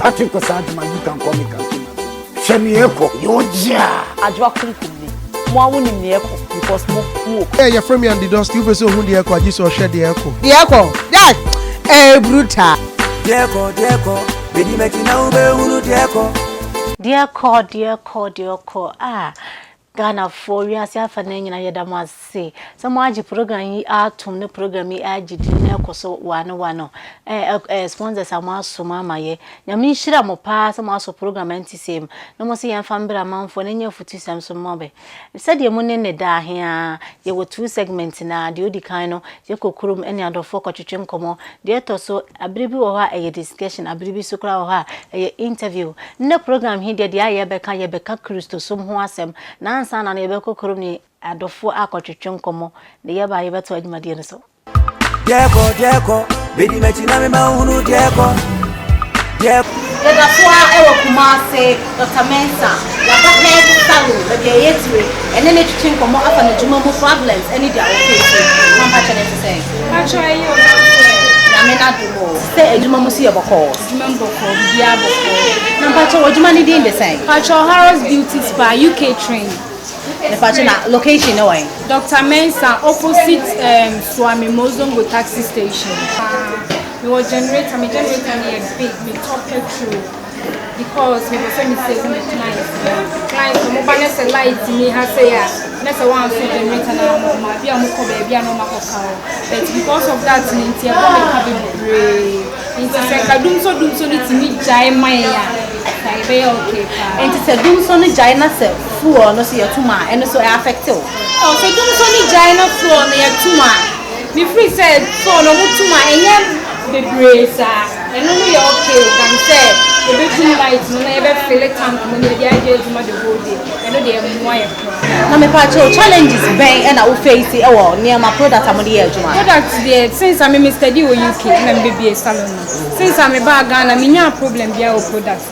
Patrick Osaduma, you can call me Kantina. Shemieko, Yoja. Ajwa Kurikumi. Mwa wuni nieko because mo. Hey, your friend me and the dust. You person who the echo. I just saw share the echo. The echo. That. Brutal. The echo. Bedi mekina ube unu the echo. Ah. Ghana for we are safe na nyina yedama se some agi program yi atom ne program yi agi di na ekoso wano sponsors amaso mama ye nyame nhira mo pa some aso program antisem no mo se yamfa mbra manfo na nya futu sam so mobe said ye mo ne da ahia ye wo two segment na de odi kan no ye kokurum ene adofo kwetwetwem komo de to so abiribi wo ha e discussion abiribi so kra wo ha e interview ne program hi de ye beka Kristo so ho asem na sana na yebe kokorum ni adofo akotwetwe komo de yeba yebeto adwumade ne so Dieko bedi mechina me ma hunu dieko the Dafua ewo Kumase Dr. Mensa la ka hair salon the be yetwe ene ne twetwe komo afa na dwuma mo problems any dia okay mama cha ne say Pacho ayo na me na dumo say adwuma mo si yeboko dwuma mboko bia boko na pacho adwuma ni dey say Pacho Harris Beauty Spa UK train. The Pachina location away. Dr. Mensa opposite Swami Mozongo taxi station. We were generator near big, we top petrol because we were saying clients. Clients, mobile say light me has say let's one so generator now be a moko baby no makoka. But because of that ninti have brave. Into say kadum so need to meet jai maya. Okay, and it's a doom sonny China self, full no see your tuma, and so affect you. Oh, so doom sonny China floor near tuma. Me free said, so no tuma, and yet the grace, and only okay, can say, the big lights, no ever feel it come when the idea to my body, and no, they have more. Now, my patrol challenges bang, and I will face it near my product. I'm on the edge. Products there, since I'm a Mr. D or UK, and baby a salon. Since I'm a bag, and I mean, no problem, be our products.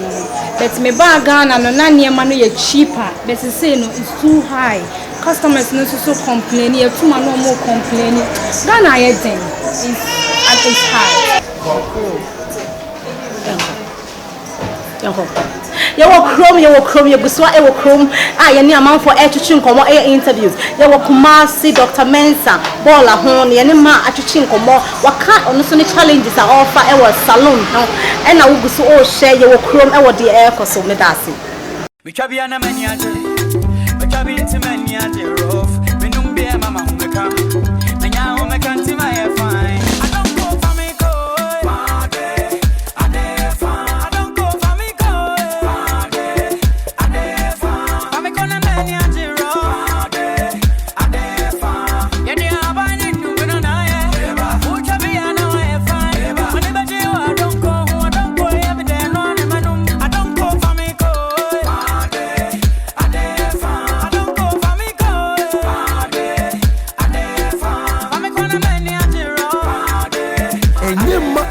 But me bag and no near money cheaper. But the say no it's too high. Customers no so complaining, you too no more complaining. Ghana anything is at its high. You go so e wo krom ye ne amanfo atwetwe nkomo interviews ye wo Kumasi Dr. Mensa bola ho ne ne ma atwetwe nkomo waka ono so ne challenges a offer e wo salon no e na wo gu so o share ye wo krom e wo de e koso ne dase mi twabia na mani ade mi twabi ntimani ade rof menum be mama humeka menya humeka ntima ye fine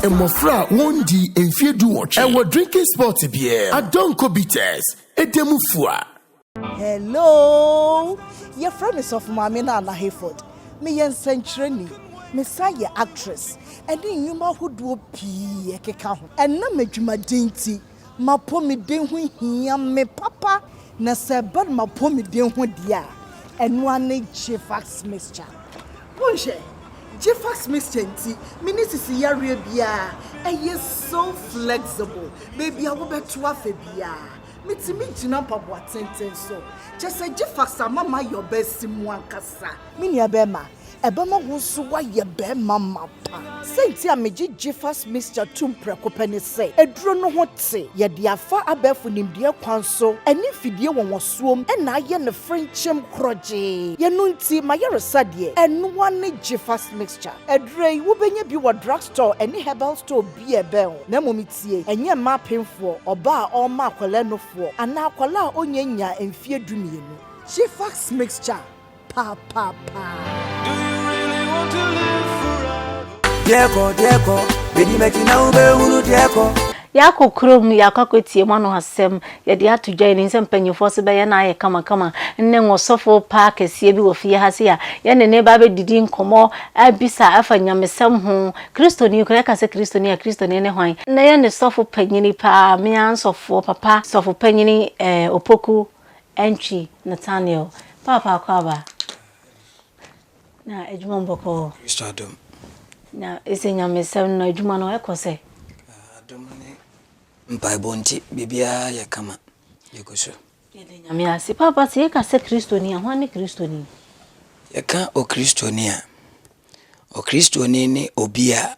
Mofra wondi enfiedu watch. Ewo drinking sport beer. Adonko bitters. Edemufua. Hello. Your friend is of Mamina and Hayford. Me yen century. Messiah actress. And then you ma who do pee keka. And na me juma dinti. Ma po me den hu hia me papa. Na se bad ma po me den hu dia. And one Jefax mixture. Bonjour. Jefax mixture, Minister Yarabia, and you're so flexible. Baby, I will bet to a fabia. Meet me to not pop what sentence so. Just say Jefax, Mamma, your best Simwan Cassa. Minia Bema, a Bama was so why your bear mamma. Saint Yamaji Jefax mixture tum precopeni say. A drone what say, yet the afar above with him dear counsel, and if you was swum, and I am a Frencham croje. Yanunti, my sadie, and one Jefax mixture. A dray will be a drugstore, any herbal store be a bell. Nemomitie, and your mapping for, or bar or marcoleno for, and now cola onyenya and fear dreaming. Jefax mixture, pa. Do you really want to live forever? Dieko, bedi mechina ube unu dieko. ya kokrom ya kwakotie mo no asem ye de atodwa ni nsem panyefo se be ye na aye kama nne ngosofo park esie bi wo fie ha se ya ye ne ba be didi nkomo abisa afa nyamesem ho kristoni ko ka se kristoni ya kristoni ne hwan na ye ne sofo panyini pa me ansofo papa sofo panyini opoku entry Nathaniel papa kwaba na ejuma mboko Christadom na esenya mesem na ejuma no ekose adom ne mbaibonti bibia ya kama yekoso yede nyame ase papa se ka se kristoni ahwan ne kristoni yeka o kristoni ne obia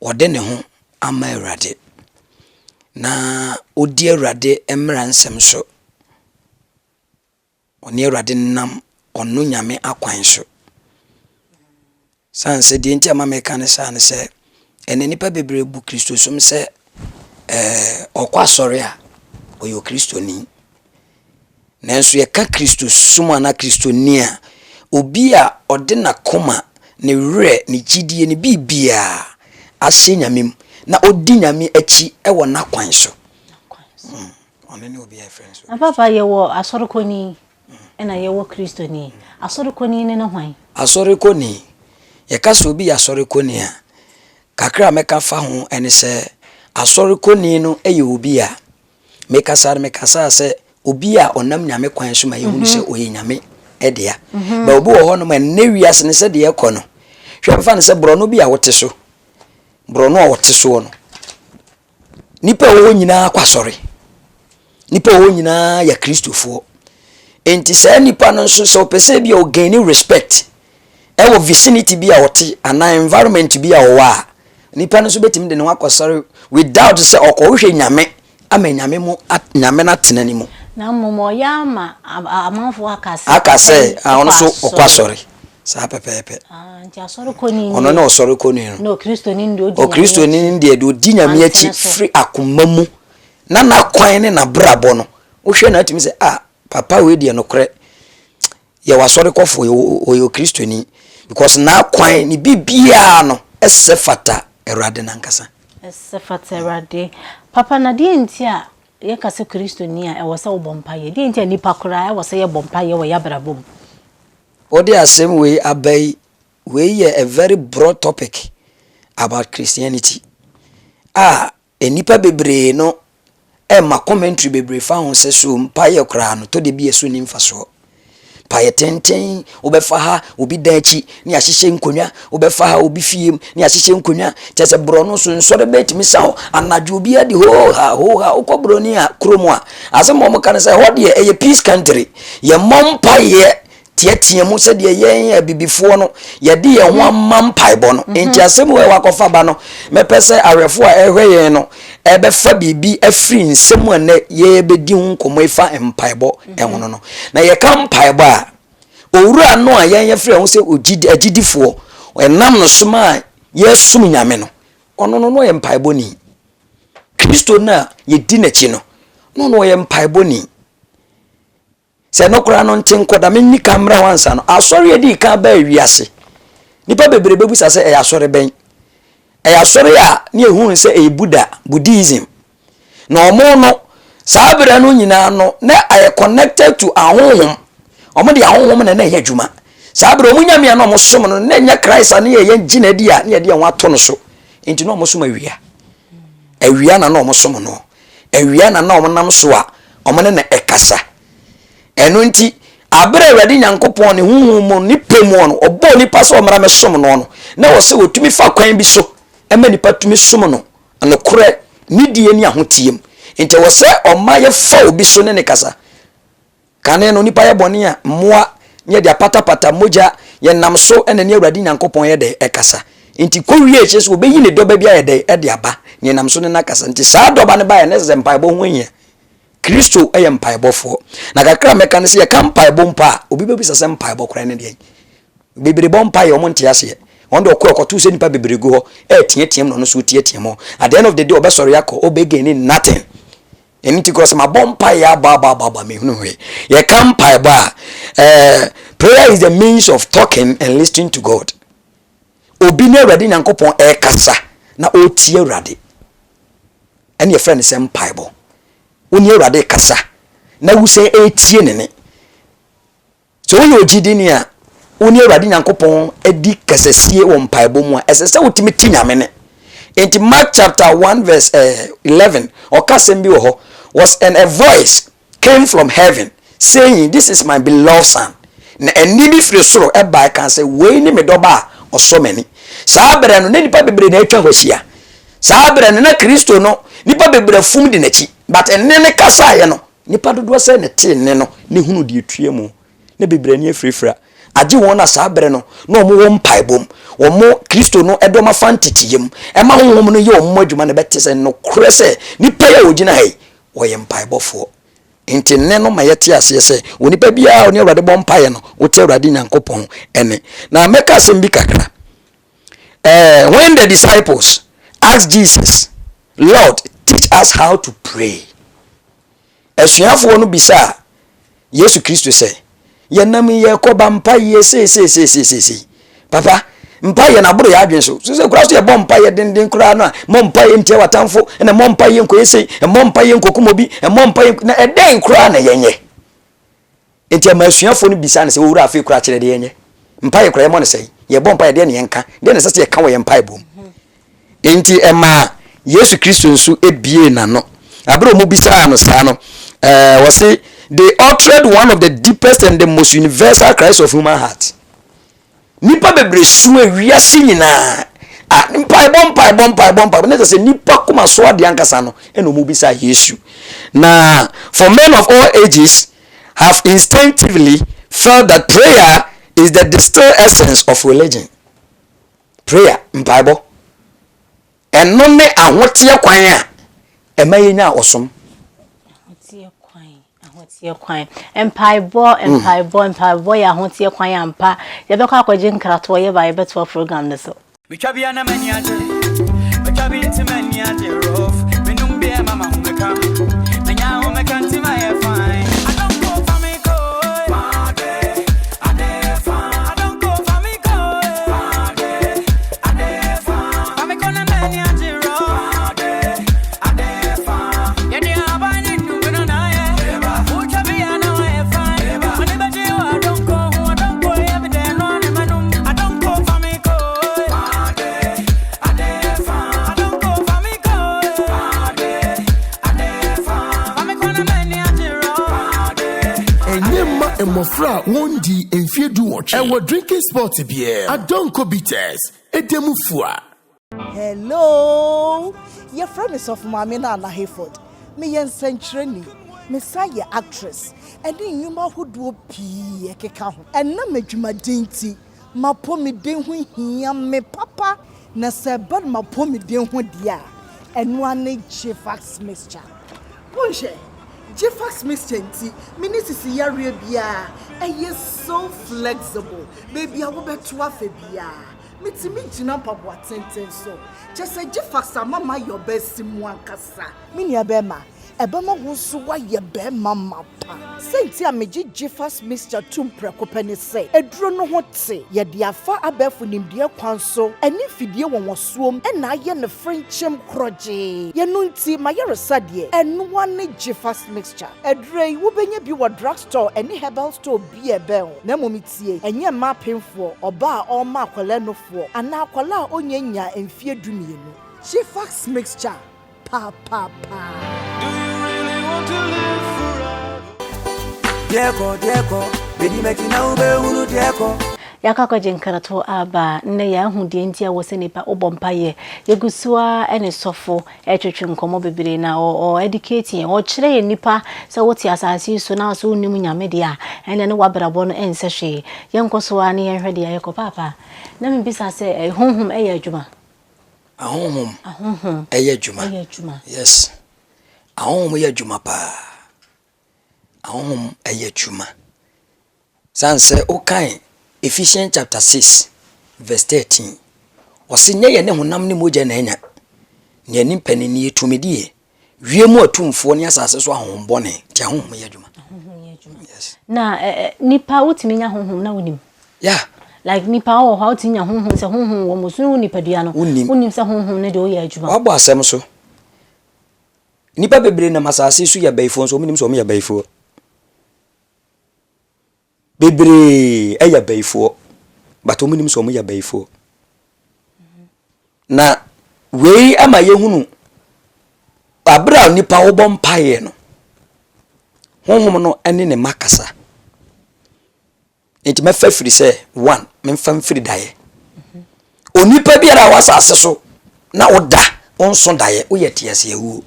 wode ne ho ama Awurade na odi Awurade emra nsem so oni Awurade nam onu nyame akwan so sanse di enti ama meka ne sa ne se ene nipa bebre bu Kristo som se okwa sori a oyo kristoni nanso ye ka Kristo som ana kristoni a obi a ode na koma ne wre ne gidie ne bibia ase nyamem na odi nyame achi ewo na kwan so onene obi a friends na papa ye wo asorokoni ena ye wo kristoni asorokoni ne no hwan asorokoni ye ka so obi asorokoni a kakra meka fa ho ene se asorokoni no eye obi a meka se obi a onam nyame kwan so ma ye hunu se oye nyame edea ba obi wo ho no ma ne wiase ne se de ye kɔ no hwe fa ne se bro no bi a wote so bro no a wote so no nipa wo nyina kwasori nipa wo nyina ya kristofo enti se nipa no so so pese bi o gain respect e wo vicinity bi a wote ana environment bi a wo a nipa no so betim de ne wakwasori without say okohwe nyame ama nyame mu nyame na tenani mu na momo ya ma amanfo akase ono so okwasori sa pepepe nti asorokoni ono na osorokoni no kristoni ndi odi o kristoni ndi de odi nyame achi free akomamu na kwan ne na brabo no wo hwe na atimi se papa we de no kre ye wasori kofo yo kristoni because na kwan ni bibia no ese fata Awurade nankasa ese fata Awurade papa na die nti a ye ka se kristoni a e wo se wo bompa ye die nti a nipa kora e wo se ye bompa ye wo ya brabom odi asem we abai we a very broad topic about Christianity enipa bebre no ma commentary bebre fa ho se so mpa ye kora no to de bi eso ni mfa so pa ye tenten obefa ha obi danchi ni ahyehye nkonwa obefa ha obi fiem ni ahyehye nkonwa chese bro no so nso de betimi sa anadwo obi adi ho ha okobro ni a kromo a asem mo kan se ho de ye peace country ye mompa ye tietie mu se de ye bibifo no ye de ye ho mampaibo no enti asem we wakofa ba no mepese arefo a ehwe no ebefa bibi afri nsem ane ye bedi hu nkomo ifa empaibo ehono no na ye ka mpaibo a owura no a ye fri hu se agidifo enam no soma ye sum nyame no ono no ye mpaibo ni Kristo na ye di na chi no no ye mpaibo ni se no kura no ntinkoda menni kamera wansa no asori edi ka ba wiase nipa bebrebe busa se asori ben asori a ne ehun se Buddhism na omo no sabere no nyina no na ay connected to ahonhom omo de ahonhom na ye adwuma sabere omunya me na omo som no na nya Christ na ye gina di a na ye de ho ato no so enti no omo som awia na omo som no awia na omo nam so a omo ne na ekasa eno nti abere Awurade Nyankopon ne huhumo ni pemu no obo ni paso omra me som no na wo se wotumi fa kwan bi so ema nipa tumi som no no kore ni die ni ahotiem enti wo se omaye fa obi so ne kasa kane no nipa ye bone a moa nye de patapata moja ye nam so ene ne Awurade Nyankopon ye de ekasa enti ko wie eche so obeyi ne doba bia ye de aba ne nam so ne nakasa enti saa doba ne ba ye ne zempaibo hoye Kristo eye mpaibofo na kakra meka ne se ye ka mpaibompa obi bebisa se mpaibo kora ne de bebere bompa ye omonte ase ondo okotu se nipa bebere go ho tietiem no so tietiem mo at the end of the day obesoro yakọ obegeni nothing enti cross ma bompa ya ba me hunu we ye ka mpaibo a prayer is the means of talking and listening to God obi ne Awurade Nyankopon kasa na otie awurade ene ye friend sem paibo woni awurade kasa na wo se etie ne so wo ogidi ni a woni awurade nyankopon edi kasasie wo mpaibo mu a esese wotimi tinyame ne in Mark chapter 1 verse 11 or kasem bi wo ho was and a voice came from heaven saying, this is my beloved son. Na eni bi firi soro e ba kan say we ni me doba oso mani saa bere no nipa bebre na atwa hwahia saa bere no na Kristo no nipa bebre fum di nachi but enne ne kasa ye no nipa dodo se ne te ne no ne hunu di etue mu na bebre ni afrifra age won na saa bere no na omo wo mpaibom omo Kristo no edoma fantitiyem e ma honhom no ye omo adwuma ne bete se no kure se nipa ya ogina hai oye mpaibofo inti ne no mayete ase se wonipa bia oni awrade bom paye no wote awrade nyankopon ene na meka sembi kakra when the disciples asked Jesus, Lord, teach us how to pray. Esuafo no bisa Yesu Kristo se ye nam ye koba mpaye se papa mpaye na buru ya adwen so se kura so ye bom mpaye den kura no a mom mpaye ntia watamfo na mom mpaye nkoyese mom mpaye nkokumobi mom mpaye na eden kura na yenye entia masuafo no bisa ne se wura afi kura kire de yenye mpaye kura ye mo ne se ye bom mpaye de ne yenka de ne se ye ka wo ye mpaye bom enti ema Yesu Kristo nso ebie na no abro mu bisa no sa no was say they uttered one of the deepest and the most universal cries of human heart. Nipa bebre suwe wiase nyina mpa bompa na say nipa kuma so ade ankasa no eno mu bisa Yesu. Na for men of all ages have instinctively felt that prayer is the distilled essence of religion. Prayer mpaibo eno ne ahotie kwan a emaye nya osom. Empire ya hontie kwan ampa ye be kwa kwaje nkrato ye ba ye beto program ne so Bichabia na maniaje Bichabi into maniaje rough Minum be mama humeka Menya humeka ntima ye fine I don't go for me go Ade fine I don't go for me go Ade fine Famiko na maniaje rough Ade fine Yeni abani nunguna na ye Bichabia na ye fine When the baby I don't go every day no ne manum I don't go for me go Emofra wondi enfiedu watch. Ewo drinking sport beer. Adonko bitters. Edemufua. Hello. Your friend is of Mamina and Hayford. Me yen century. Messiah actress. And in yuma who do pee keka. And na me juma dainty. Ma po me den hu hia me papa. Na seba ma po me den hu dia. And one Jefax mixture. Bonjour. Jefax mixture nti minisisi yare bia eye so flexible baby I will be to afa bia mitimi gina pabo atenten so just say Jefax mama your best mu ankasa minia bema ebema wo so wa ye bema mapa senti ameji Jefax mixture tum prekopani say eduro no ho te ye de afa abefu nimde kwan so eni fidie won wosuom ena ye ne frenchem kroje ye no nti ma ye resade enu wane Jefax mixture edure wo benya bi wo drugstore eni herbal store bi ebe na momitie enye ma penfo oba a ma akwala nofo ana akwala a onyanya emfie dumienu Jefax mixture pa. Dieko, bedi mekina ube ulu dieko. Yaka kwaje nkrato aba nne ya ahudie ntia wo se nipa obompaye yegusua ene sofo etwetwe nkomo bebere na o educating o kire ye nipa se woti asase so na so nim nyame dia ene ne wabrabo no ense hwe yenkoso ani ye hwede ya yeko papa na mbisa se honhom eye adwuma ahonhom eye adwuma yes ahonhom eye adwuma pa ahonhom eye adwuma sanse okan Ephesians chapter 6 verse 13. Osinye ye ne honam ne moja na anya. Ne ani mpani ne yetumidie. Wiemu atumfo ne asase so ahombone. Ti ahohom ye adwuma. Yes. Na nipa wotimi nya honhom na wonim. Yeah. like nipa o how tinya honhom se honhom wo musu nipadua no unim se honhom ne de o ye adwuma abo asem so nipa bebre na masase su ya baifo so munim so me ya baifo bebre ya baifo but munim so me ya baifo na wei ama yehunu abra nipa wo bom paye no honhom no ene ne makasa enti mefa firi se 1 memfa firi daye onipa biara wasase so na oda onso daye oyɛ tiase ewu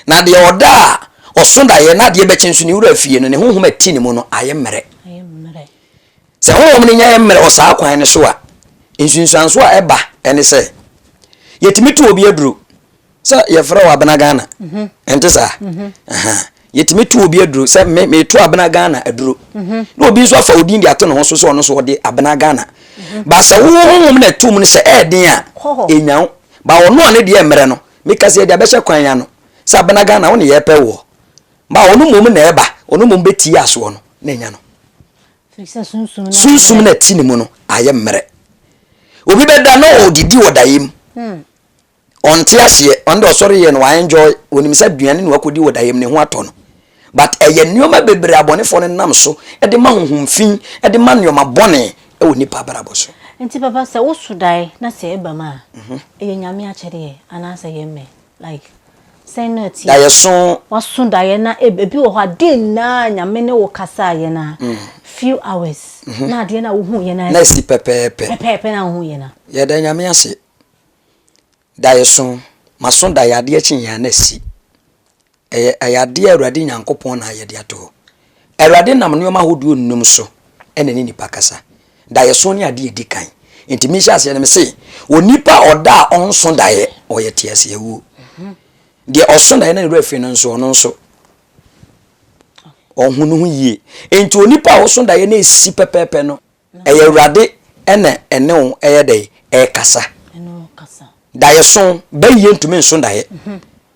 na de oda oso daye na de bekyenso ne wura fie no ne honhom ati ne mu no aye mmere se honhom ne nya mmere osa kwan ne so a insunsuanso a eba ene se yetimi tu obi aduro se ye fra wa bana Ghana ente sa yetimi tu obi aduro se me tu abana Ghana aduro na obi so afa odin de ato ne ho so ono so de abana Ghana ba se honhom na tu mu ne se eden a enyan ba ono ne de emere no meka se de abehye kwan ya no se abana Ghana wo ne ye pe wo ba ono mom na eba ono mom beti aso no na enya no sunsum na ti ne mu no aye mmere obi beda no odidi wodayem onti ahye ondo osori ye no wa enjoy onim sa duane ne wakodi wodayem ne ho ato no but eye nioma bebre abonefo ne nam so e de ma honhomfin e de ma nioma bone e woni pa barabo so enti papa se wo sudai na se eba ma e nyame a kere ana se ye me like say no ti da ye so wasun da ye na ebi wo ha din na nyame ne wo kasa ye na few hours na de na wo hu ye na si pepe na wo hu ye na ye da nyame ase da ye so mason da ya de chin ya na si ayade awrade nyankopon na ayade ato awrade nam ne ma hodu nnum so ene ni nipa kasa da ye so ne ade edikan enti mi sha se ne me se onipa oda onso da ye oye tiase ewu de oso da ye na refi no nso ono nso ohunu hu yie enti onipa oso da ye na esi pepepe no eye awrade ene wo eye de kasa da ye so ba ye ntumi nso da ye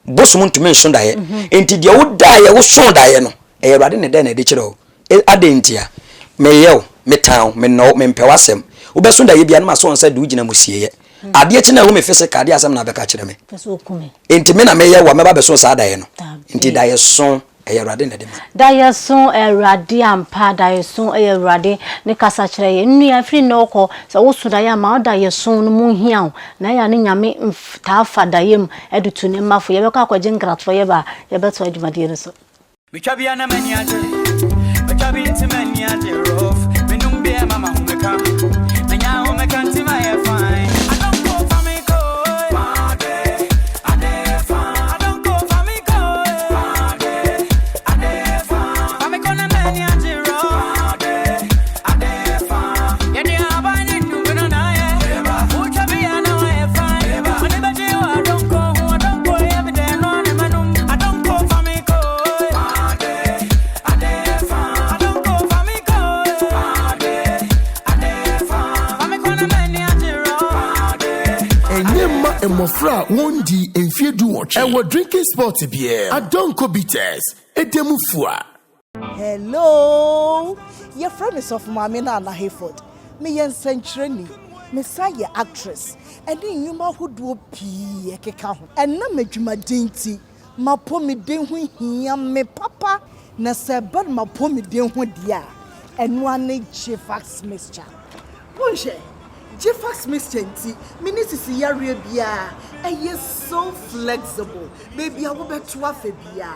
bosom ntumi nso da ye enti de wo da ye wo so da ye no eye awrade ne da na de kire o adentia me yew me town me no me mpewasem wo be so da ye bia na so nsa de ugina musie ye ade akina wo me fese ka ade asem na beka kire me enti me na me yew me ba be so sa da ye no enti da ye so eye awrade ne de ma da ye so awrade ampa da ye so eye awrade ne kasa kire ye nnu ya firi no ko so wo so da ye ma da ye so no mu hia na ya ne nyame ta fa da ye m edutu ne mafo ye be ka kwaje nkratfo ye ba ye beto adwumade ne so Micha bia na mani aje, micha bi nti mani aje rough. Minum bia mama humeka, menya humeka nti ma ye fine. I don't go for me koi, ade fine. I don't go for me koi, ade fine. Mami kona mani aje rough, ade fine. Yedi abani nubino na ye, ucha bia na wa ye fine. Mani baji I don't go every day no ne manum. I don't go for me koi. Mofra wondi enfiedu watch. Ewo drinking sport beer. Adonko bitters. Edemu fua. Hello. Your friend is of Mamina na Hayford. Me yen century. Me say ye actress. And then you ma who do pee keka ho. And na medwuma dinti. Ma po me den ho hia me papa. Na se bad ma po me den ho dia. Eno ane Jifax mixture. Bonje. Jifax mixture nti minisisi yare bia eye so flexible baby I will bet to afa bia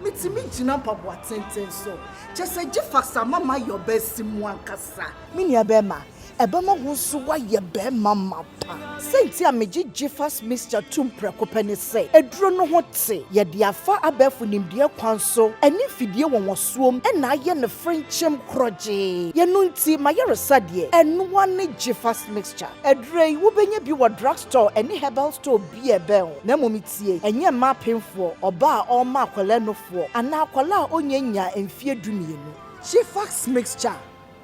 mitimi gina papa tenten so just say Jifax mama your best simu ankasa minia bema ebema wo so wa ye bema mapa senti ameji Jifax mixture tum preko pene say eduro no ho te ye de afa abefu nimde kwan so eni fidie won suom na aye ne frenchem kroje ye no nti mayere sade enu wane Jifax mixture edure wo benya bi wo drugstore eni herbal store bi ebe na momitie enye ma pemfo oba a o ma akwala nofo ana akwala a onyanya emfie dumienu Jifax mixture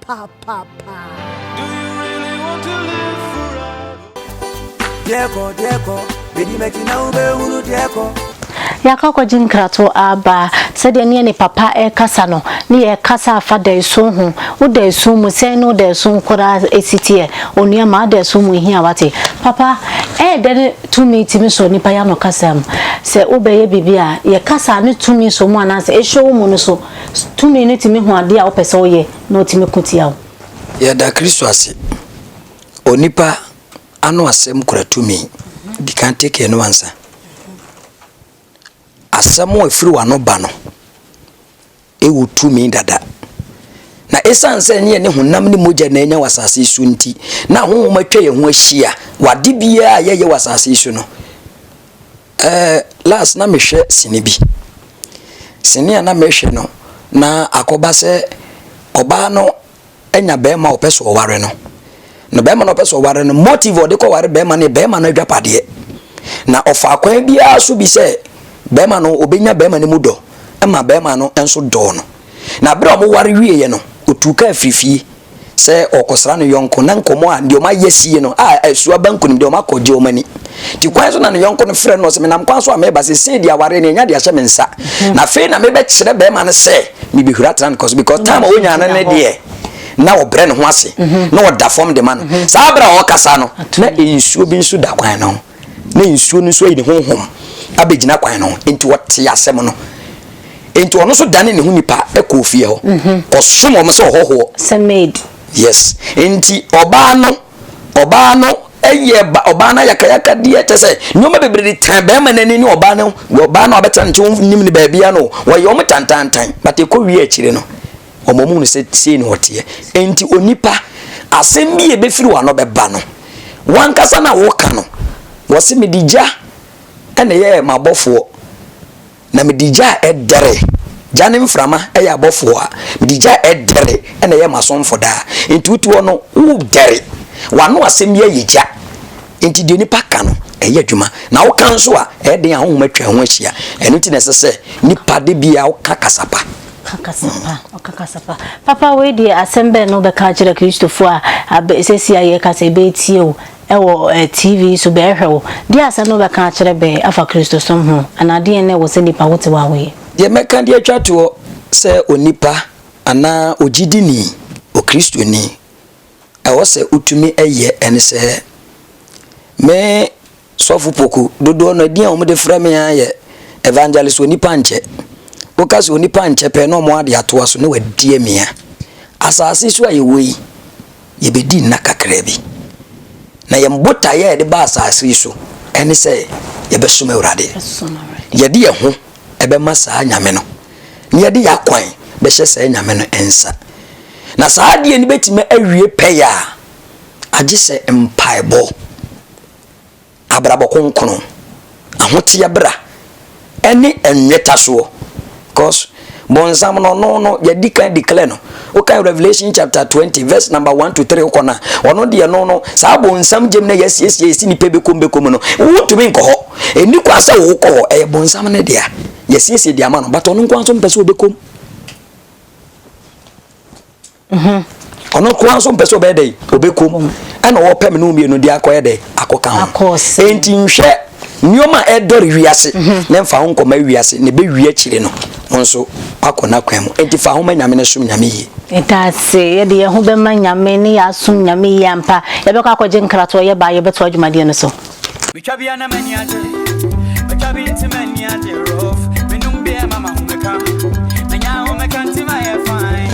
pa. Do you really want to live forever? Dieko, bedi mekina ube uru dieko. Yaka kwa jinkrato aba sede ne papa kasa no ne kasa afada so hu wo da so mu sen no da so kora esitie onua ma da so mu hia wate papa de to me timi so nipa ya no kasam se obeye bibia ye kasa ne to me so mu anase e show mu no so to me ne timi ho ade a wo pese oye no timi kutia ya da Kristo ase onipa ano asem kura to me di kan take no answer asem wo afiri wa no ba no ewu to me dada na esanse ne ne honam ne moja na enya wasase su nti na honhom atwa ye ho ahia wade bia ye wasase su no last na mehwe sine bi sine na mehwe no na akoba se oba no enya bema opeso ware no no bema no opeso ware no motive ode ko ware bema no adwapade na ofa akwan bia so bi se bema no obenya bema ne mudo ema bema no enso do no na bra mo ware wie ye no otuka afifie se okosra no yonko na nkomo a ndio ma yesie no asua banku ni ndio makoje omani ti kwan so na no yonko no frɛ no se menam kwan so a meba se dia ware ne nya dia hye mensa na fe na mebe kyerɛ be ma no se mi bi hura tran because time onya na ne de na obre ne ho ase na oda form de man sa bra okasa no na ensuo bi nso da kwan no na ensuo no so yi ne honhom abegina kwan no enti wote asem no enti ono so dane ne hu nipa ekofie ho kosomo mo se hoho made yes enti oba no oba na yakayaka die tese nyoma bebrede tan be ma nani ni oba no abeta nti nim ni ba bia no wo yom tantantan but ekowie akire no omomu no se tie ni hote enti onipa asem bi ebefiri wa no beba no wankasa na wo ka no wo se medija ene ye mabofo na medija edere janim frama eya abofo a medija edere ene ye masonfo da enti utu no u dere wano asem ye yija enti de nipa ka no eye adwuma na wo kan so a eden ahom atwa ho ahia eno ti nesese nipa de bia wo kakasapa papa we di asembe no be ka kire Christopher a abesesi aye ka se be tie o ewo TV so be hwe di asa no be ka kire be afa Christo som ho anade ne wo se nipa wote wa we ye meka de atwato se onipa ana ogidini o Kristo ni ewo se utumi eye ene se me sofu poku dodo no dia o me de frame aye evangelist onipa nche okasi onipa nche pe no mo ade ato aso ne wadie mia asase so aye wei ye bedi na kakra bi na ye mbota ye de ba asase so ene se ye besome urade ye de ye ho ebe masa nyame no ye de yakwan be hye se nyame no ensa na saade ni betime awie peya age se empaibo abrabo konkono ahote ya bra ene enweta so cause bonsam no ya kan declare no okay Revelation chapter 20 verse number 1 to 3 okona ono de no sa bonsam jem na yes ni pebe kombe no wutumi nko ho eni kwa sa wo ko e bonsam ne dia yes dia ma no but ono kwa so mpese obekom ono kwa so mpese obede obekom ana wo pem no mienu dia akoye de akoka ho enti nhwe nyoma edori wiase ne mfa ho nkoma wiase ne be wie akire no nso akona kwan mu enti fa ho ma nyame ne sum nyame yi etase ye de ho be ma nyame ne ya sum nyame yi ampa ye be kwa akwaje nkrato ye ba ye beto adwumade no so bitwa bia na mani age bitwa bi nti mani age rof menum bia mama ho meka na nya ho meka nti ma ye fine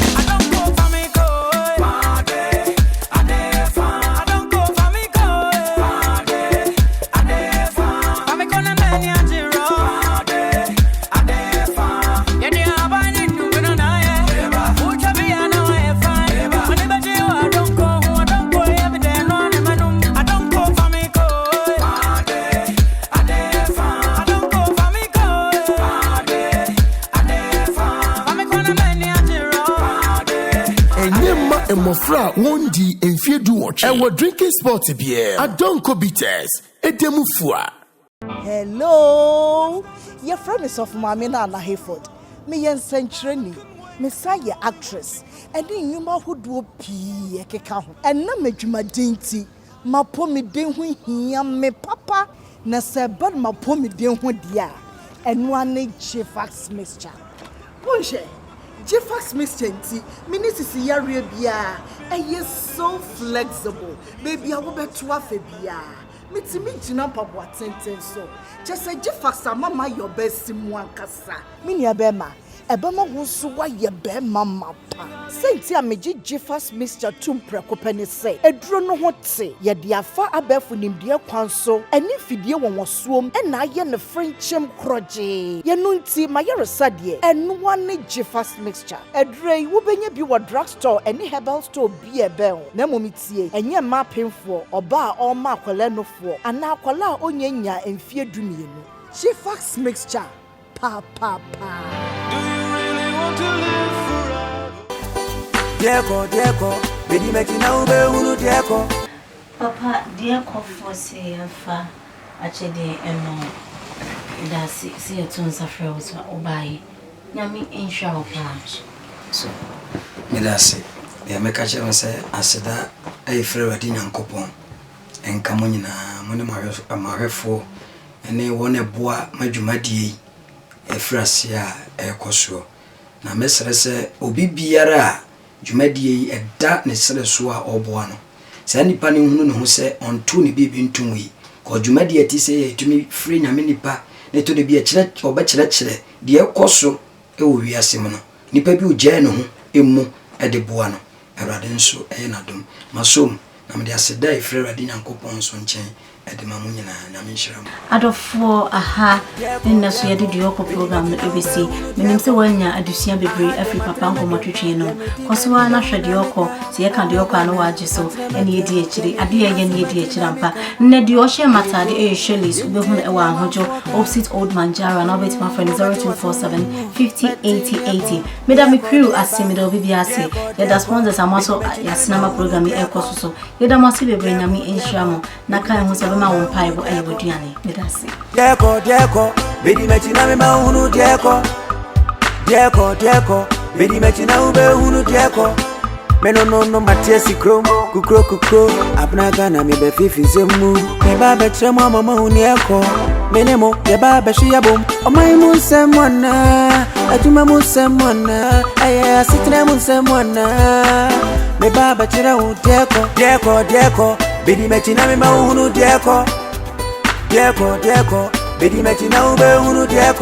Mofra wondi enfiedu watch. Ewo drinking sport beer. Adonko bitters. Edemufua. Hello. Your friend is of Mamina na Hayford. Me yen century. Me say ye actress. And then you ma who do pee keka ho. And na medwuma dinti. Ma po me den ho hia me papa. Na se bad ma po me den ho dia. And one J-Fax mixture. Bonche. Jeffa's Mr. Nti, Ministisi Yaria Bia, and yes, so flexible. Baby, I will bet to a febia. Mitsi me jina pabwa tenten so. Just say Jeffa's mama your best simwan kasa. Minya bema. Ebema wusuwa ye bema mapa. Senti ameji Jeffa's Mr. Tumpre kopeni se. Edro no hote. Ye diafa abefu nimdia kwanso. Eni fidye wanwasuom. Ena ye ne Frenchem kroje. Ye nunti mayere sadye. Enwane Jeffa's Mixture. Edre wubenye biwa drugstore eni herbal store biye ben. Nemo mitie. Enye ma pinfo. Oba o ma kwale no fo. Ana akwala onye nya emfie dumienu. Jeffa's Mixture. Pa. Dieko, bedi mechina ube hunu dieko. Papa, dieko force yafa achede eno da si etunza froze obai. Nyami insha opa. So, medase. Ya meka chere se aseda ai frɛ wadi nyankopɔn. Enka mo nyina mo ne mahwefo ene wona boa madwumadie efrase a ekoso. Na mesere se obi biara dwumadie eda ne sere so a oboa no. Sa nipa ne hunu ne ho se onto ne bibi ntumwi. Ko dwumadie ti se etumi free nyame nipa ne to de bi akire obekire de ekoso ewo wiase mo no. Nipa bi ogya ne ho emu ede boa no. Awurade nso nadom masom na me de aseda efre awurade nyankopɔn so nkyɛn ede ma mo nyina na me nhyiram adofo aha nna so yede dioko program no ebesi menim se wanya adusua bebre afri papa nkomotwetwe no kosowa na hwɛ dioko se ye ka dioko ano waje so ene yedi ekire ade ye ne yedi ekire ampa nne di o hye matade e shelis ubehun e wa ahojo opposite old manjara na bet my friend 0247 50 80 80 medam crew asimido bibiase ye da sponsors amaso ya cinema program e kososo ye da masi bebre nyame enhyiram na kan ho se ma won paibo ayi woduane medase Dieko, bedi mechina me ma hunu dieko. Dieko, bedi mechina ube hunu dieko. Meno no matiesi krom, kukro. Abnaga na mi be fifi zemu. Me ba be tremo mama hunieko. Menemo ye ba be shi yabom. O mai mun semwana, ajuma mun semwana. Aya sitre mun semwana. Me ba be tremo dieko. Bedi mechina me ma hunu dieko. Dieko, bedi mechina ube hunu dieko.